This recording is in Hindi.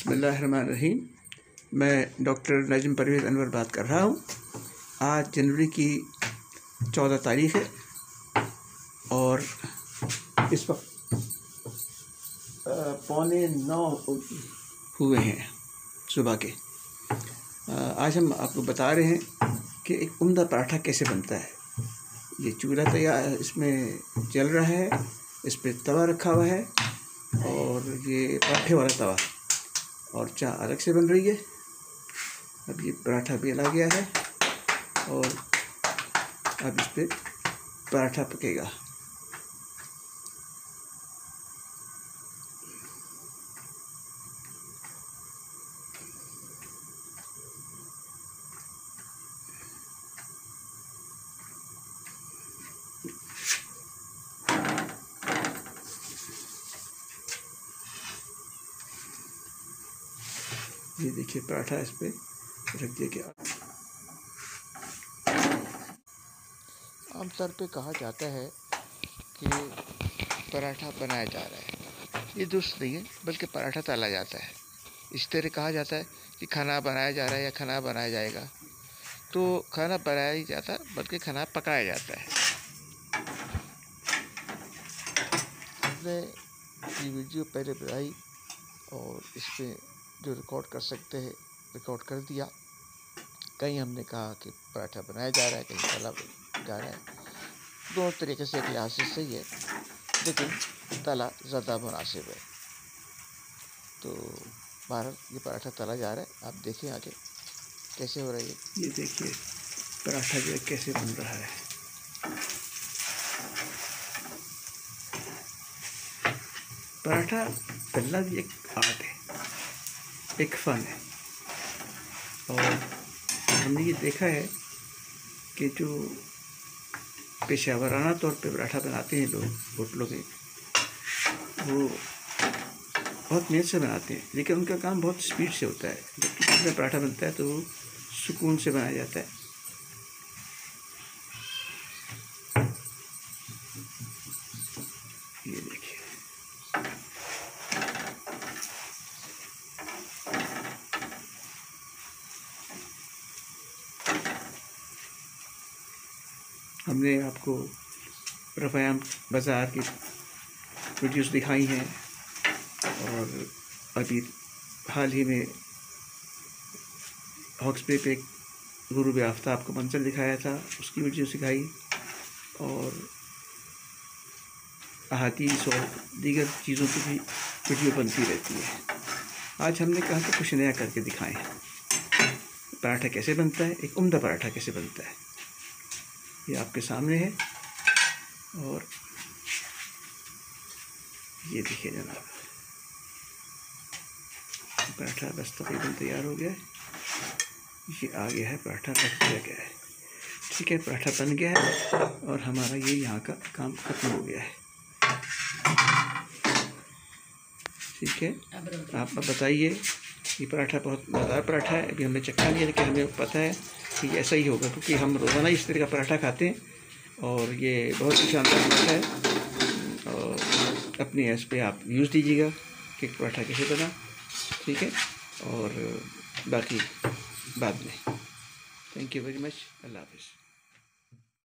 बिस्मिल्लाहिर्रहमानिर्रहीम। मैं डॉक्टर नजम परवेज़ अनवर बात कर रहा हूँ। आज जनवरी की 14 तारीख़ है और इस वक्त 8:45 हुए हैं सुबह के। आज हम आपको बता रहे हैं कि एक उम्दा पराठा कैसे बनता है। ये चूल्हा तैयार इसमें जल रहा है, इस पर तवा रखा हुआ है और ये पराठे वाला तवा और चाय अलग से बन रही है। अब ये पराठा बेला गया है और अब इस पर पराठा पकेगा। ये देखिए पराठा इस पे रख दिया गया। आमतौर पे कहा जाता है कि पराठा बनाया जा रहा है। ये दुरुस्त नहीं है, बल्कि पराठा तला जाता है। इस तरह कहा जाता है कि खाना बनाया जा रहा है या खाना बनाया जाएगा, तो खाना बनाया ही जाता बल्कि खाना पकाया जाता है। हमने ये वीडियो पहले बनाई और इस पर जो रिकॉर्ड कर सकते हैं रिकॉर्ड कर दिया। कहीं हमने कहा कि पराठा बनाया जा रहा है, कहीं तला जा रहा है। दोनों तरीके से एक लिहाज से सही है, लेकिन तला ज़्यादा मुनासिब है। तो बाहर ये पराठा तला जा रहा है, आप देखिए आगे कैसे हो रहा है। ये देखिए पराठा जो है कैसे बन रहा है। पराठा तलना भी एक आर्ट है, एक फ़न है। और हमने ये देखा है कि जो पेशेवराना तौर पे पराठा बनाते हैं लोग होटलों में, वो बहुत मेहनत से बनाते हैं, लेकिन उनका काम बहुत स्पीड से होता है। जब किचन में पराठा बनता है तो वो सुकून से बनाया जाता है। ये देखिए हमने आपको रफ़ायाम बाज़ार की वीडियोस दिखाई हैं और अभी हाल ही में हॉक्सबे पे गुरूब आफ्ताब का मंजर दिखाया था, उसकी वीडियो दिखाई और अहादीस और दीगर चीज़ों की भी वीडियो बनती रहती है। आज हमने कहा कि कुछ नया करके दिखाएं। पराठा कैसे बनता है, एक उम्दा पराठा कैसे बनता है, ये आपके सामने है। और ये देखिए जनाब, पराठा बस तकरीबन तैयार हो गया है। ये आ गया है, पराठा रख दिया गया है। ठीक है, पराठा बन गया है और हमारा ये यहाँ का काम ख़त्म हो गया है। ठीक है, आप बताइए। ये पराठा बहुत मज़ेदार पराठा है। अभी हमने चखा लिया, लेकिन हमें पता है कि ऐसा ही होगा, क्योंकि हम रोज़ाना इस तरह का पराठा खाते हैं और ये बहुत ही शानदार पराठा है। और अपने ऐस पे आप यूज़ दीजिएगा कि पराठा कैसे बना। ठीक है, और बाकी बाद में। Thank you very much. अल्लाह हाफ़िज़।